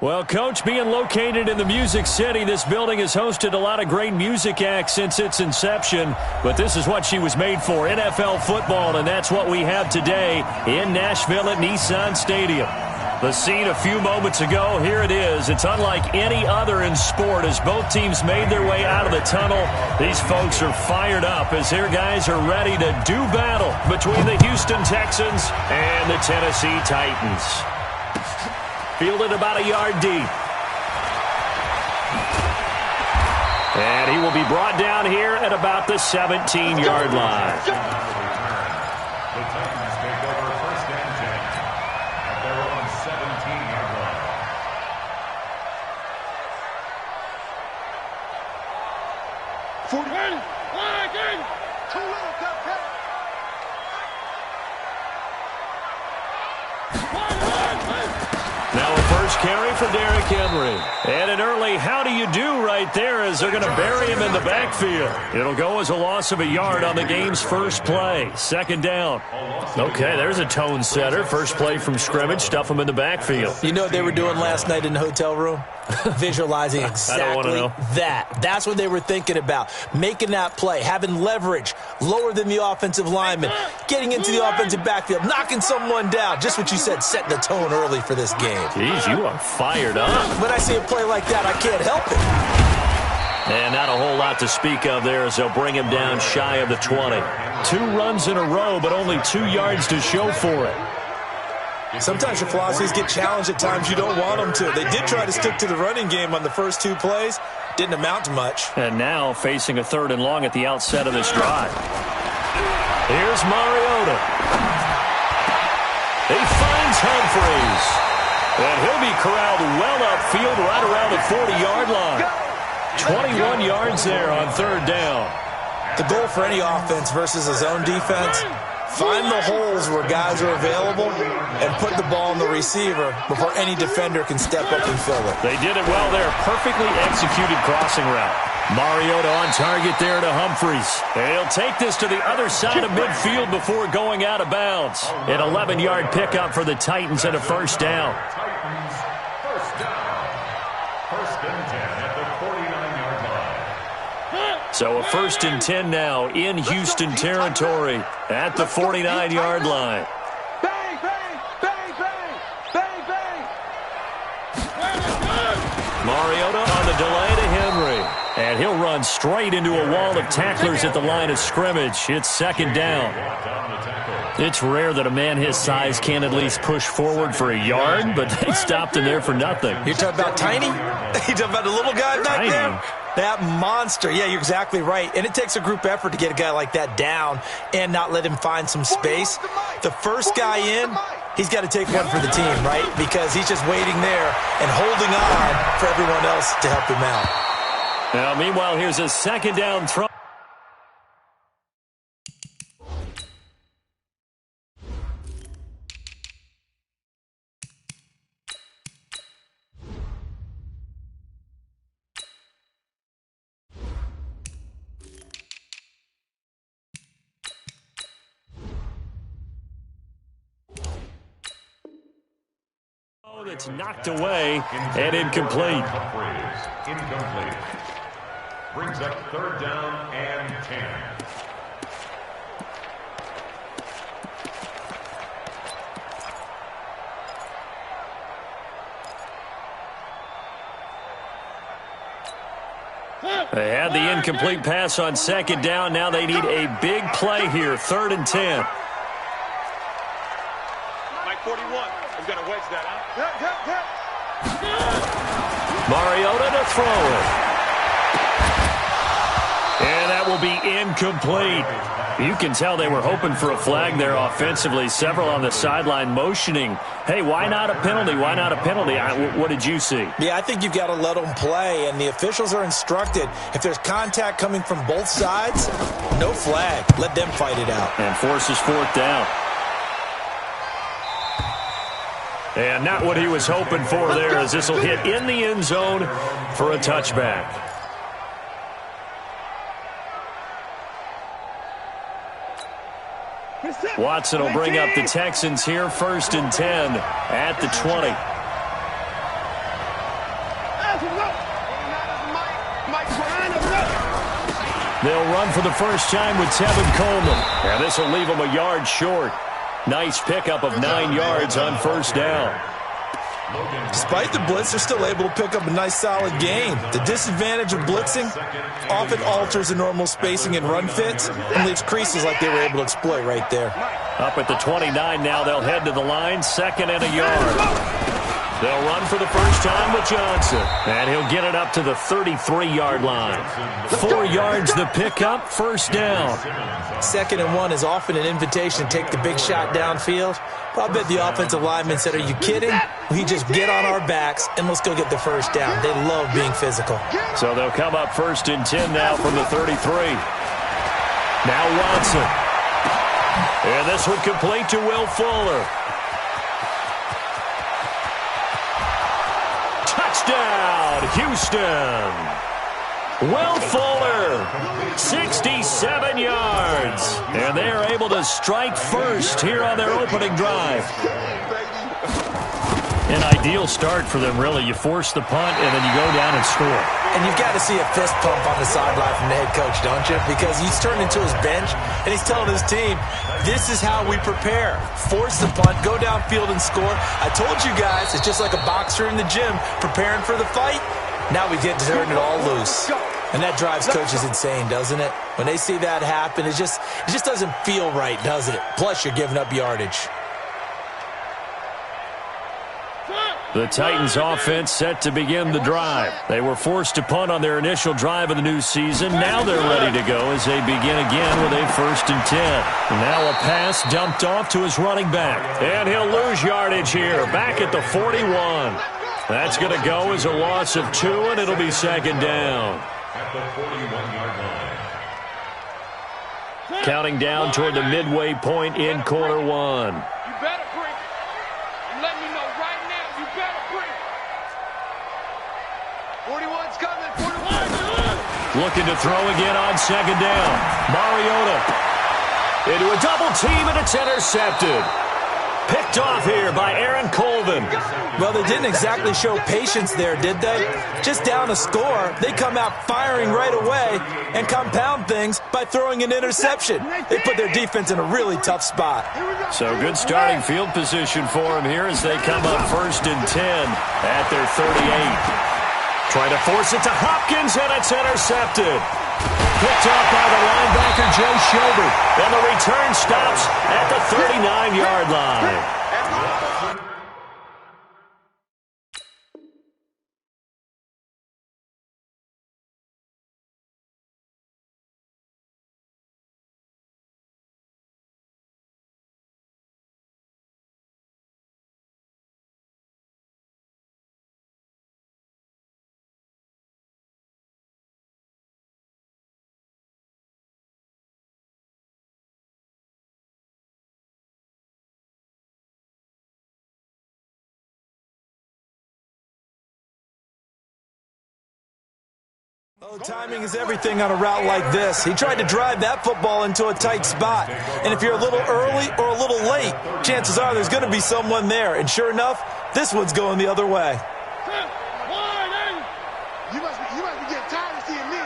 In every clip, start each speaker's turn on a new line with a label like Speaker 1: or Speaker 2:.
Speaker 1: Well, Coach, being located in the Music City, this building has hosted a lot of great music acts since its inception. But this is what she was made for, NFL football, and that's what we have today in Nashville at Nissan Stadium. The scene a few moments ago, here it is. It's unlike any other in sport as both teams made their way out of the tunnel. These folks are fired up as their guys are ready to do battle between the Houston Texans and the Tennessee Titans. Fielded about a yard deep. And he will be brought down here at about the 17-yard line.
Speaker 2: The Titans take over first and 10 at their own 17-yard line.
Speaker 1: Now a first carry for Derrick Henry. And an early how do you do right there as they're going to bury him in the backfield. It'll go as a loss of a yard on the game's first play. Second down. Okay, there's a tone setter. First play from scrimmage. Stuff him in the backfield.
Speaker 3: You know what they were doing last night in the hotel room? Visualizing exactly that. That's what they were thinking about. Making that play, having leverage, lower than the offensive lineman, getting into the offensive backfield, knocking someone down. Just what you said, setting the tone early for this game.
Speaker 1: Jeez, you are fired up.
Speaker 3: When I see a play like that, I can't help it.
Speaker 1: And not a whole lot to speak of there as they'll bring him down shy of the 20. 2 runs in a row, but only 2 yards to show for it.
Speaker 3: Sometimes your philosophies get challenged at times you don't want them to. They did try to stick to the running game on the first 2 plays. Didn't amount to much.
Speaker 1: And now facing a 3rd and long at the outset of this drive. Here's Mariota. He finds Humphries. And he'll be corralled well upfield right around the 40-yard line. 21 yards there on 3rd down.
Speaker 3: The goal for any offense versus a zone defense, find the holes where guys are available and put the ball in the receiver before any defender can step up and fill it.
Speaker 1: They did it well there. Perfectly executed crossing route. Mariota on target there to Humphries. And he'll take this to the other side of midfield before going out of bounds. An 11-yard pickup for the Titans and a first down.
Speaker 2: Titans first down. First and 10 at the 49-yard line.
Speaker 1: So a 1st and 10 now in Houston territory at the 49-yard line.
Speaker 4: Bang, bang, bang, bang, bang, bang.
Speaker 1: Mariota on the delay to Henry. And he'll run straight into a wall of tacklers at the line of scrimmage. It's 2nd down. It's rare that a man his size can at least push forward for a yard, but they stopped him there for nothing.
Speaker 3: You're talking about tiny? You're talking about the little guy back there? That monster. Yeah, you're exactly right. And it takes a group effort to get a guy like that down and not let him find some space. The first guy in, he's got to take one for the team, right? Because he's just waiting there and holding on for everyone else to help him out.
Speaker 1: Now, meanwhile, here's a 2nd down throw. That's knocked away and incomplete.
Speaker 2: Incomplete. Brings up 3rd down and 10.
Speaker 1: They had the incomplete pass on 2nd down. Now they need a big play here. 3rd and 10.
Speaker 4: Mike 41. We've got to wedge that out.
Speaker 1: Mariota to throw it. And that will be incomplete. You can tell they were hoping for a flag there offensively. Several on the sideline motioning, hey, why not a penalty? Why not a penalty? What did you see?
Speaker 3: Yeah, I think you've got to let them play, and the officials are instructed. If there's contact coming from both sides, no flag. Let them fight it out.
Speaker 1: And forces 4th down. And not what he was hoping for there, as this will hit in the end zone for a touchback. Watson will bring up the Texans here, 1st and 10 at the 20. They'll run for the first time with Tevin Coleman. And this will leave them a yard short. Nice pickup of 9 yards on first down.
Speaker 3: Despite the blitz, they're still able to pick up a nice, solid gain. The disadvantage of blitzing often alters the normal spacing and run fits and leaves creases like they were able to exploit right there.
Speaker 1: Up at the 29 now, they'll head to the line, 2nd and a yard. They'll run for the first time with Johnson. And he'll get it up to the 33-yard line. 4 yards the pickup, first down.
Speaker 3: 2nd and 1 is often an invitation to take the big shot downfield. But I bet the offensive lineman said, are you kidding? We just get on our backs and let's go get the first down. They love being physical.
Speaker 1: So they'll come up 1st and 10 now from the 33. Now Watson. And this one complete to Will Fuller. Touchdown, Houston. Will Fuller, 67 yards. And they are able to strike first here on their opening drive. An ideal start for them, really. You force the punt, and then you go down and score.
Speaker 3: And you've got to see a fist pump on the sideline from the head coach, don't you? Because he's turned into his bench, and he's telling his team, this is how we prepare. Force the punt, go downfield and score. I told you guys, it's just like a boxer in the gym preparing for the fight. Now we get to turn it all loose. And that drives coaches insane, doesn't it? When they see that happen, it just doesn't feel right, does it? Plus, you're giving up yardage.
Speaker 1: The Titans offense set to begin the drive. They were forced to punt on their initial drive of the new season. Now they're ready to go as they begin again with a 1st and 10. Now a pass dumped off to his running back. And he'll lose yardage here, back at the 41. That's going to go as a loss of 2, and it'll be 2nd down.
Speaker 2: At the 41-yard line.
Speaker 1: Counting down toward the midway point in quarter 1.
Speaker 4: You better bring it. And let me know right now, you better bring it. 41's coming, 41.
Speaker 1: Looking to throw again on 2nd down. Mariota into a double team, and it's intercepted. Picked off here by Aaron Colvin.
Speaker 3: Well, they didn't exactly show patience there, did they? Just down a score, they come out firing right away and compound things by throwing an interception. They put their defense in a really tough spot.
Speaker 1: So good starting field position for them here as they come up 1st and 10 at their 38. Trying to force it to Hopkins, and it's intercepted. Picked up by the linebacker, Joe Schobert. And the return stops at the 39-yard line.
Speaker 3: Oh, timing is everything on a route like this. He tried to drive that football into a tight spot. And if you're a little early or a little late, chances are there's going to be someone there. And sure enough, this one's going the other way.
Speaker 4: You must be getting tired of seeing me.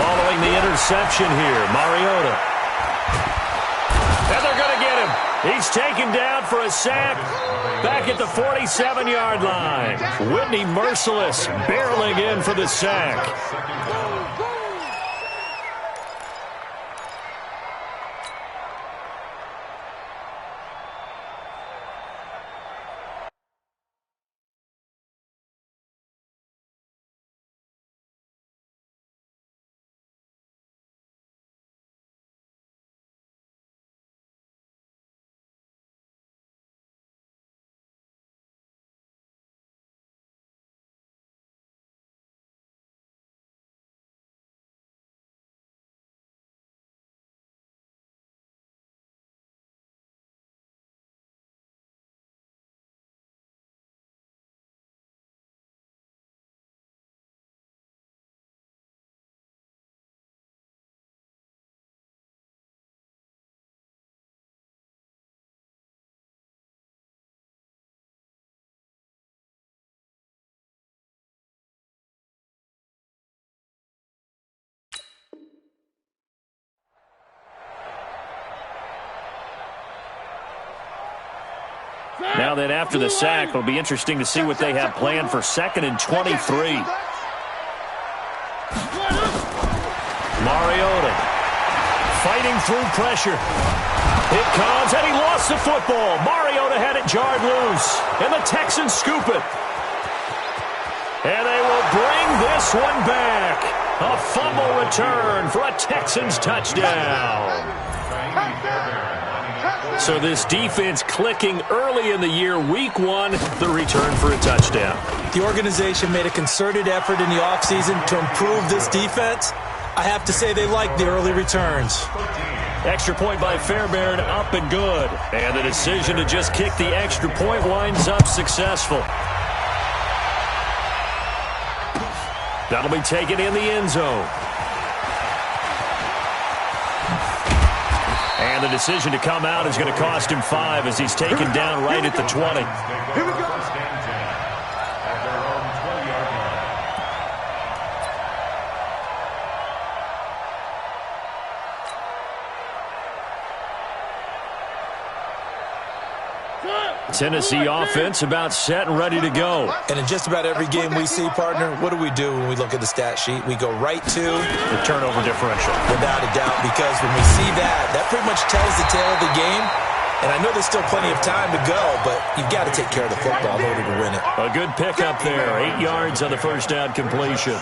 Speaker 1: Following the interception here, Mariota. And they're going to get him. He's taken down for a sack back at the 47-yard line. Whitney Merciless barreling in for the sack. Now then, after the sack, it'll be interesting to see what they have planned for 2nd and 23. Mariota fighting through pressure. It comes, and he lost the football. Mariota had it jarred loose, and the Texans scoop it. And they will bring this one back. A fumble return for a Texans touchdown. So this defense clicking early in the year, week 1, the return for a touchdown.
Speaker 3: The organization made a concerted effort in the offseason to improve this defense. I have to say they like the early returns.
Speaker 1: Extra point by Fairbairn, up and good. And the decision to just kick the extra point winds up successful. That'll be taken in the end zone. And the decision to come out is going to cost him 5 as he's taken down right at the 20.
Speaker 2: Here we go. At their own 20-yard line.
Speaker 1: Tennessee offense about set and ready to go.
Speaker 3: And in just about every game we see, partner, what do we do when we look at the stat sheet? We go right to
Speaker 1: the turnover differential.
Speaker 3: Without a doubt, because when we see that, that pretty much tells the tale of the game. And I know there's still plenty of time to go, but you've got to take care of the football in order to win it.
Speaker 1: A good pickup there. 8 yards on the first down completion.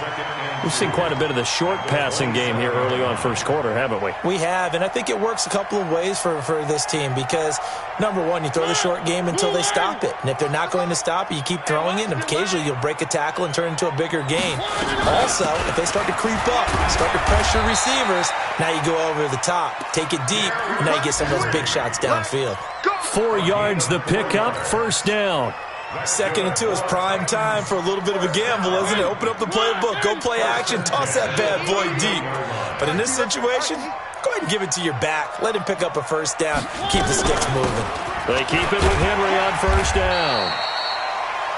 Speaker 1: We've seen quite a bit of the short passing game here early on first quarter, haven't we?
Speaker 3: We have, and I think it works a couple of ways for this team because, number one, you throw the short game until they stop it. And if they're not going to stop it, you keep throwing it, and occasionally you'll break a tackle and turn it into a bigger gain. Also, if they start to creep up, start to pressure receivers, now you go over the top, take it deep, and now you get some of those big shots downfield.
Speaker 1: 4 yards the pickup, first down.
Speaker 3: 2nd and 2 is prime time for a little bit of a gamble, isn't it? Open up the playbook, go play action, toss that bad boy deep. But in this situation, go ahead and give it to your back. Let him pick up a first down. Keep the sticks moving.
Speaker 1: They keep it with Henry on first down.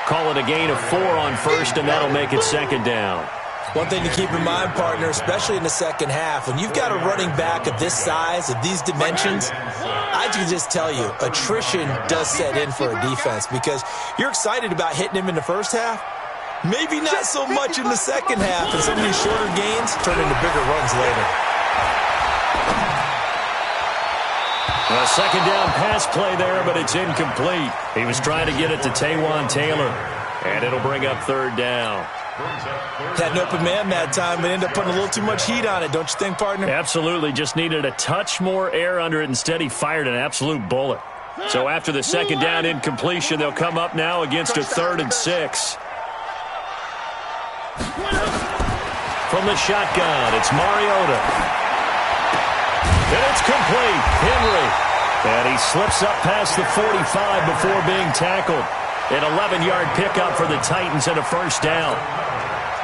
Speaker 1: Call it a gain of 4 on first, and that'll make it 2nd down.
Speaker 3: One thing to keep in mind, partner, especially in the second half, when you've got a running back of this size, of these dimensions, I can just tell you, attrition does set in for a defense because you're excited about hitting him in the first half. Maybe not so much in the second half, and some of these shorter gains turn into bigger runs later.
Speaker 1: A second down pass play there, but it's incomplete. He was trying to get it to Taywan Taylor, and it'll bring up 3rd down.
Speaker 3: Had an open man that time, but ended up putting a little too much heat on it, don't you think, partner?
Speaker 1: Absolutely. Just needed a touch more air under it. Instead, he fired an absolute bullet. So after the second down incompletion, they'll come up now against a 3rd and 6. From the shotgun, it's Mariota. And it's complete. Henry. And he slips up past the 45 before being tackled. An 11-yard pickup for the Titans and a first down.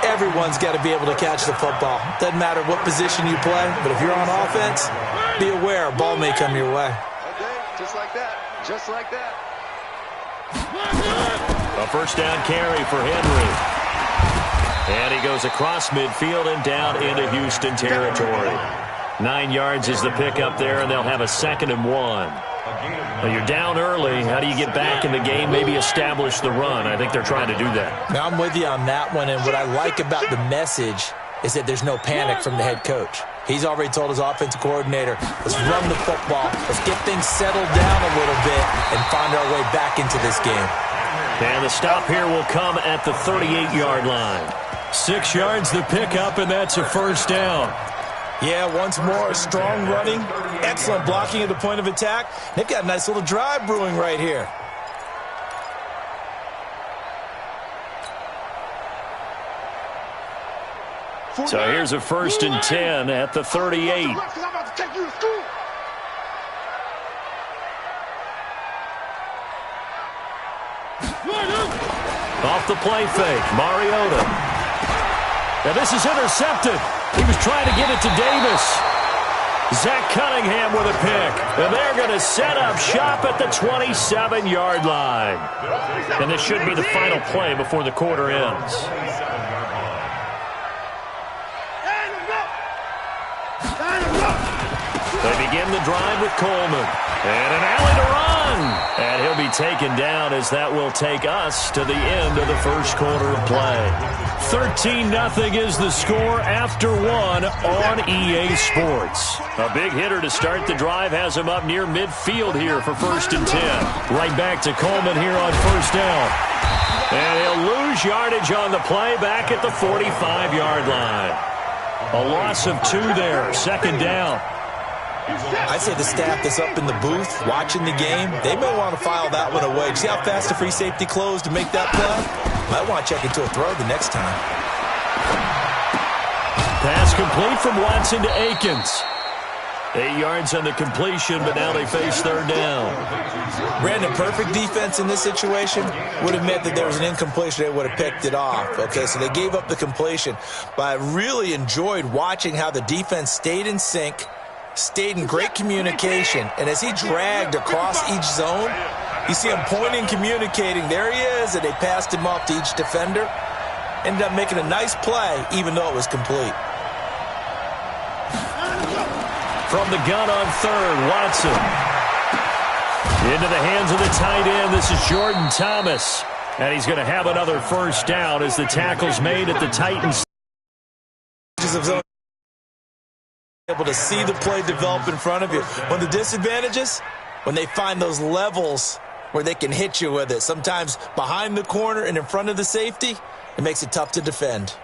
Speaker 3: Everyone's got to be able to catch the football. Doesn't matter what position you play, but if you're on offense, be aware a ball may come your way.
Speaker 5: Okay, just like that. Just like that.
Speaker 1: A first down carry for Henry. And he goes across midfield and down into Houston territory. 9 yards is the pickup there, and they'll have a 2nd and 1. Well, you're down early. How do you get back in the game, maybe establish the run? I think they're trying to do that.
Speaker 3: Now, I'm with you on that one, and what I like about the message is that there's no panic from the head coach. He's already told his offensive coordinator, let's run the football, let's get things settled down a little bit and find our way back into this game.
Speaker 1: And the stop here will come at the 38-yard line. 6 yards the pickup, and that's a first down.
Speaker 3: Yeah, once more, strong running, excellent blocking at the point of attack. They've got a nice little drive brewing right here.
Speaker 1: So here's a 1st and 10 at the 38. Off the play fake, Mariota. Now this is intercepted. He was trying to get it to Davis. Zach Cunningham with a pick. And they're going to set up shop at the 27-yard line. And this should be the final play before the quarter ends. They begin the drive with Coleman. And an alley to run. And he'll be taken down as that will take us to the end of the first quarter of play. 13-0 is the score after one on EA Sports. A big hitter to start the drive has him up near midfield here for 1st and 10. Right back to Coleman here on 1st down. And he'll lose yardage on the play back at the 45-yard line. A loss of 2 there, 2nd down.
Speaker 3: I'd say the staff that's up in the booth watching the game, they may want to file that one away. See how fast the free safety closed to make that play? Might want to check into a throw the next time.
Speaker 1: Pass complete from Watson to Akins. 8 yards on the completion, but now they face 3rd down.
Speaker 3: Brandon, perfect defense in this situation would have meant that there was an incompletion. They would have picked it off. Okay, so they gave up the completion. But I really enjoyed watching how the defense stayed in sync, stayed in great communication, and as he dragged across each zone, you see him pointing, communicating. There he is, and they passed him off to each defender. Ended up making a nice play, even though it was complete.
Speaker 1: From the gun on 3rd, Watson. Into the hands of the tight end. This is Jordan Thomas. And he's going to have another 1st down as the tackle's made at the Titans.
Speaker 3: Able to see the play develop in front of you. One of the disadvantages, when they find those levels where they can hit you with it, sometimes behind the corner and in front of the safety, it makes it tough to defend.